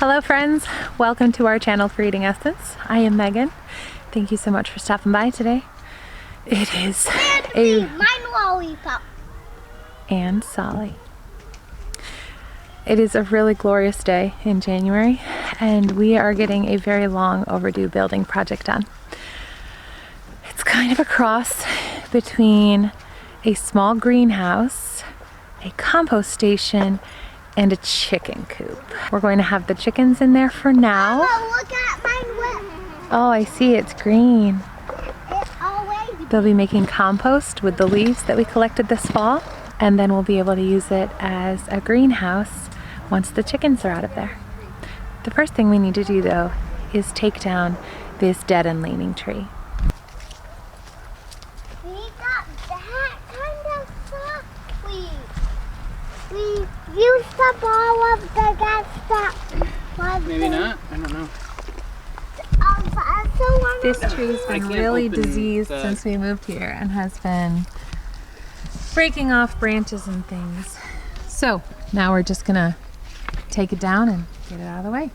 Hello friends, welcome to our channel Creating Essence. I am Megan. Thank you so much for stopping by today. It is mine lollipop. And Solly. It is a really glorious day in January and we are getting a very long overdue building project done. It's kind of a cross between a small greenhouse, a compost station, and a chicken coop. We're going to have the chickens in there for now. Mama, look at mine whip. Oh, I see, it's green. It's always They'll be making compost with the leaves that we collected this fall, and then we'll be able to use it as a greenhouse once the chickens are out of there. The first thing we need to do though is take down this dead and leaning tree. we got that kind of stuff. We used up all of the gas that Maybe not. I don't know. This tree's been really diseased since we moved here and has been breaking off branches and things. So now we're just gonna take it down and get it out of the way.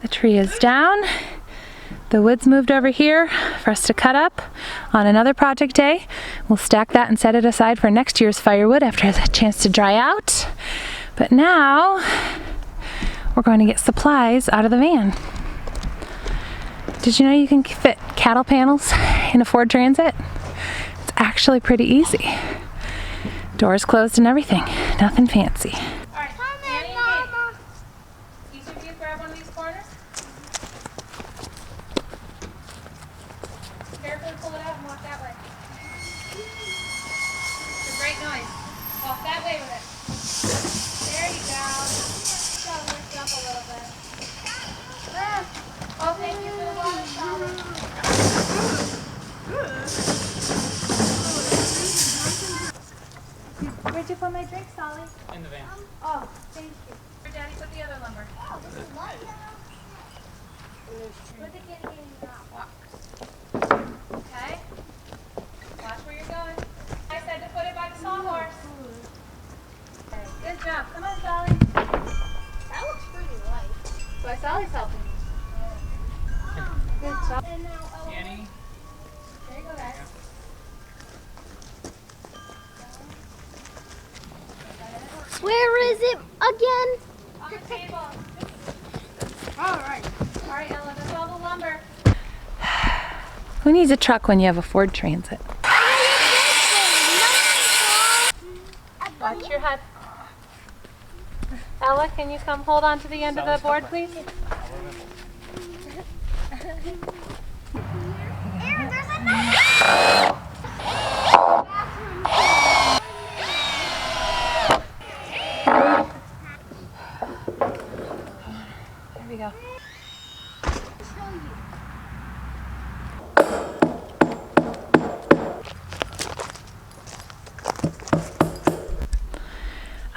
Tree is down. The wood's moved over here for us to cut up on another project day. We'll stack that and set it aside for next year's firewood after it has a chance to dry out. But now we're going to get supplies out of the van. Did you know you can fit cattle panels in a Ford Transit? It's actually pretty easy. Doors closed and everything. Nothing fancy. Carefully pull it out and walk that way. It's a great noise. Walk that way with it. There you go. Just gotta lift up a little bit. Oh, thank you for the water, Solly. Where'd you put my drink, Solly? In the van. Oh, thank you. Where Daddy put the other lumber? Put the kitty in your mouth. Walk. Okay. Watch where you're going. I said to put it by the sawhorse. Okay. Good job. Come on, Solly. That looks pretty light. That's why Solly's helping you. Good job. And now, Annie? there you go, guys. Where is it again? On the table. All right, Ella. That's all the lumber. Who needs a truck when you have a Ford Transit? Watch your head. Ella, can you come hold on to the end of the board, please? There we go.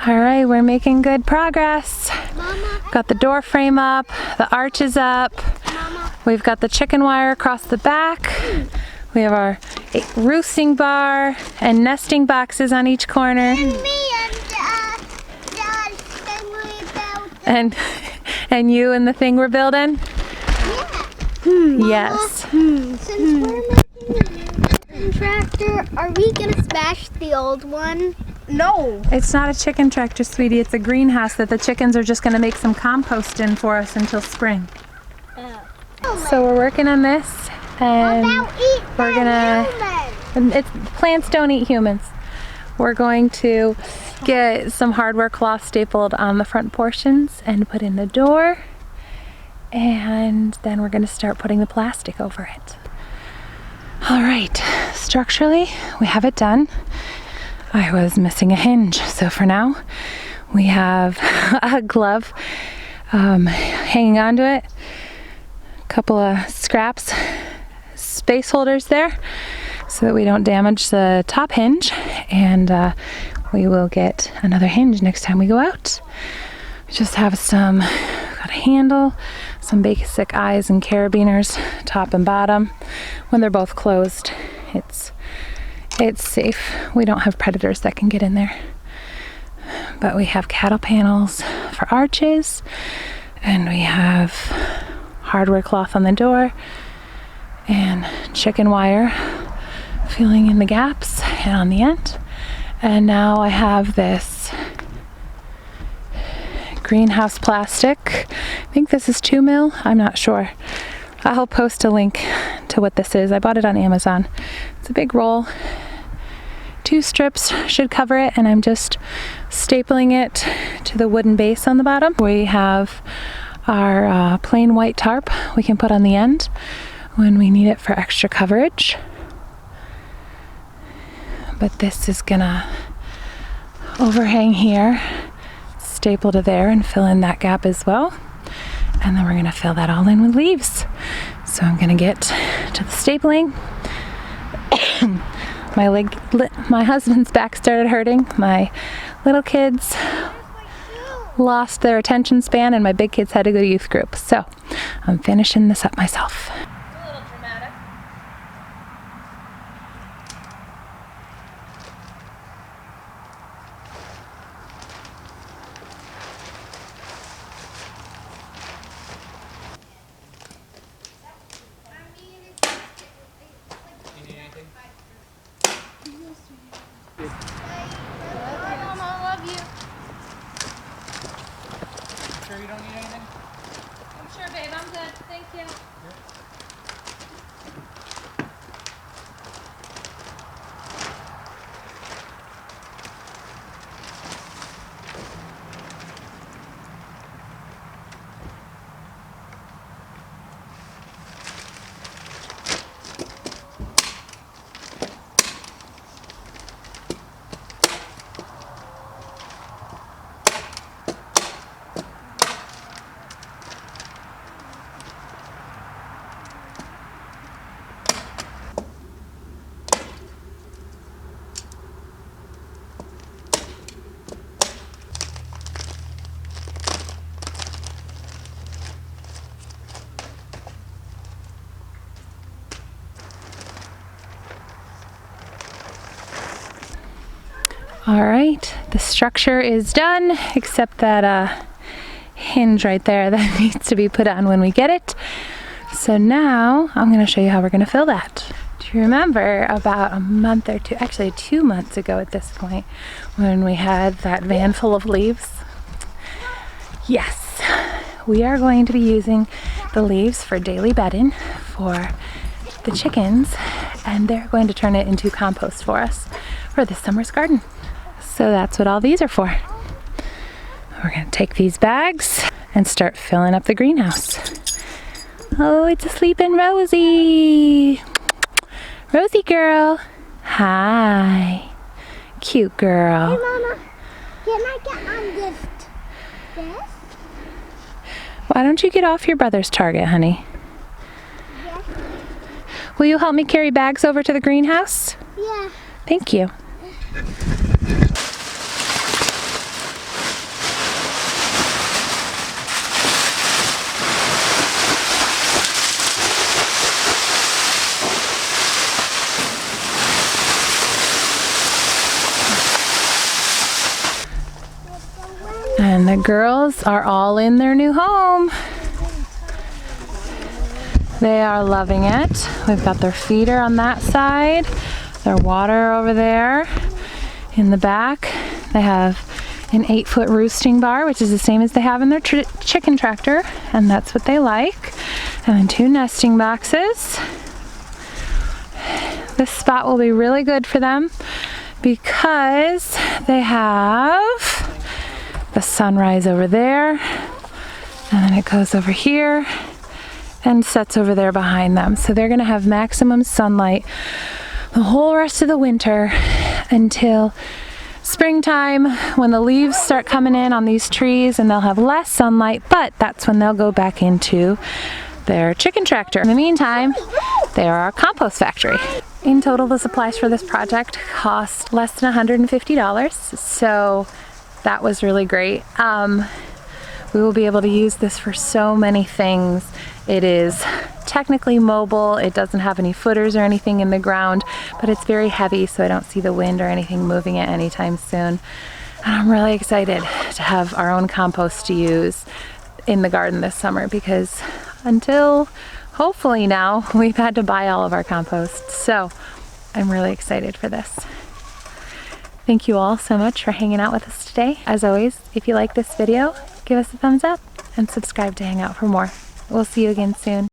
All right, we're making good progress. Mama, Got the door frame up, the arch is up. Mama, We've got the chicken wire across the back. We have our a roosting bar and nesting boxes on each corner. Me and Dad thing we built. And you and the thing we're building? Yeah. Yes. Since we're making a new tractor, are we gonna smash the old one? No. It's not a chicken tractor, sweetie. It's a greenhouse that the chickens are just going to make some compost in for us until spring. So we're working on this, and we're gonna. Plants don't eat humans. We're going to get some hardware cloth stapled on the front portions and put in the door, and then we're going to start putting the plastic over it. All right, structurally, we have it done. I was missing a hinge, so for now we have a glove hanging onto it, a couple of scraps, space holders there so that we don't damage the top hinge, and we will get another hinge next time we go out. We just have got a handle, some basic eyes and carabiners, top and bottom. When they're both closed, it's safe. We don't have predators that can get in there. But we have cattle panels for arches, and we have hardware cloth on the door and chicken wire filling in the gaps and on the end. And now I have this greenhouse plastic. I think this is 2 mil. I'm not sure. I'll post a link to what this is. I bought it on Amazon. It's a big roll. 2 strips should cover it, and I'm just stapling it to the wooden base on the bottom. We have our plain white tarp we can put on the end when we need it for extra coverage. But this is gonna overhang here, staple to there, and fill in that gap as well. And then we're gonna fill that all in with leaves. So I'm gonna get to the stapling. My husband's back started hurting. My little kids lost their attention span, and my big kids had to go to youth group. So I'm finishing this up myself. A little dramatic. Sure you don't need anything? I'm sure, babe. I'm good. Thank you. All right, the structure is done, except that hinge right there that needs to be put on when we get it. So now I'm going to show you how we're going to fill that. Do you remember about a month or two, actually 2 months ago at this point, when we had that van full of leaves? Yes, we are going to be using the leaves for daily bedding for the chickens, and they're going to turn it into compost for us for this summer's garden. So that's what all these are for. We're going to take these bags and start filling up the greenhouse. Oh, it's a sleeping Rosie. Rosie girl. Hi. Cute girl. Hey, Mama, can I get on this? Why don't you get off your brother's target, honey? Yes. Will you help me carry bags over to the greenhouse? Yeah. Thank you. the girls are all in their new home. They are loving it. We've got their feeder on that side, their water over there. In the back, they have an 8-foot roosting bar, which is the same as they have in their chicken tractor, and that's what they like. And then 2 nesting boxes. This spot will be really good for them because they have the sunrise over there, and then it goes over here and sets over there behind them. So they're gonna have maximum sunlight the whole rest of the winter until springtime, when the leaves start coming in on these trees and they'll have less sunlight, but that's when they'll go back into their chicken tractor. In the meantime, they are our compost factory. In total, the supplies for this project cost less than $150, so that was really great. We will be able to use this for so many things. It is technically mobile. It doesn't have any footers or anything in the ground, but it's very heavy, so I don't see the wind or anything moving it anytime soon. And I'm really excited to have our own compost to use in the garden this summer, because until hopefully now, we've had to buy all of our compost. So I'm really excited for this. Thank you all so much for hanging out with us today. As always, if you like this video, give us a thumbs up and subscribe to hang out for more. We'll see you again soon.